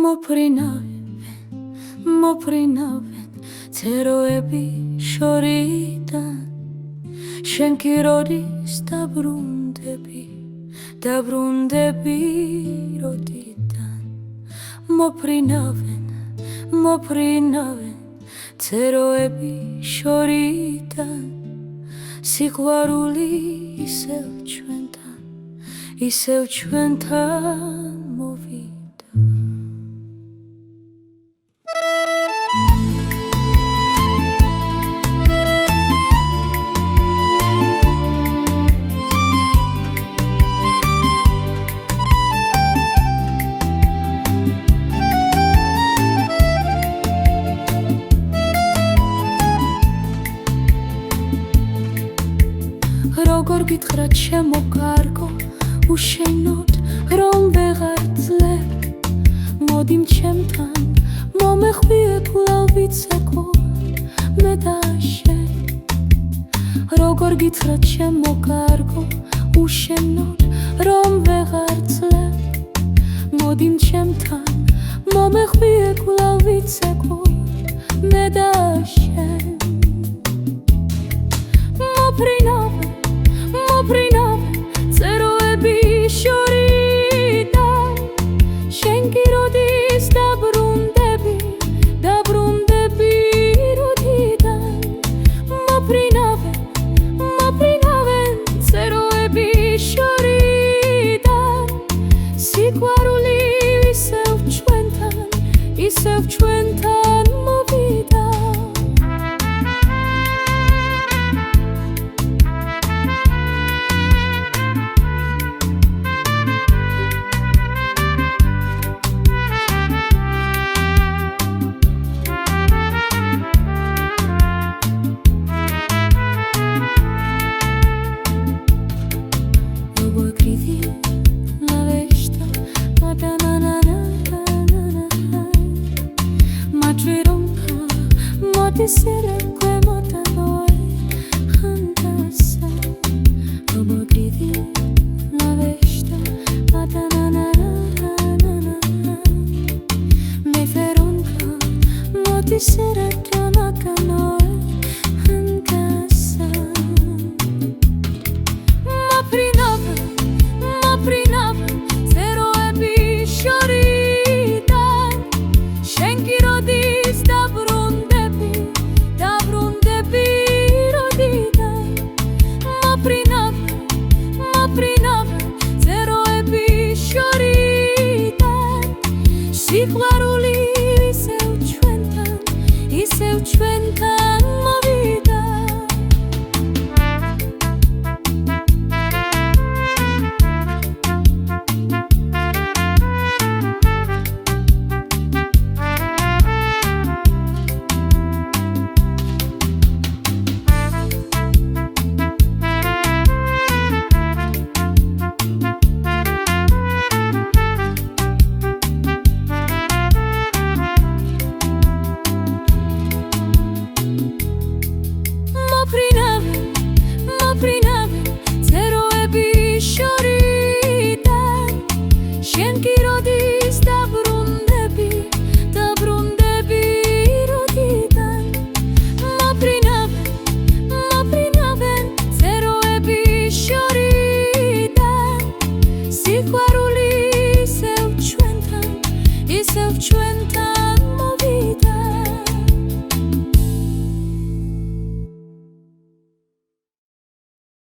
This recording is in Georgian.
მოფრინავენ ცეროები შორიდან შენ კი როდის დაბრუნდები როდიდან მოფრინავენ ცეროები შორიდან სიყვარული ისევ ჩვენთან მოვიდა როგორ გითხრა ჩემო კარგო უშენოდ რომ ვეღარ ძლებ მოდი ჩემთან მომეხვიე კვლავ ვიცეკო მე და შენ როგორ გითხრა ჩემო კარგო უშენოდ რომ ვეღარ ძლებ მოდი ჩემთან მომეხვიე კვლავ ვიცეკო მე და შენ მოფრინავენ ცეროები შორიდან შენ კი როდის დაბრუნდები როდიდან მოფრინავენ ცეროები შორიდან სიყვარული ისევ ჩვენთან მოვიდა Quisiera que motado cantase como gridi na vesta me feronca quisiera que macano cantase moprinava zero ebi shoridan shen ki rodis სიყვარული ისევ ჩვენთან მოვიდა მოფრინავენ ცეროები შორიდან შენ კი როდის დაბრუნდები როდიდან მოფრინავენ ცეროები შორიდან სიყვარული ისევ ჩვენთან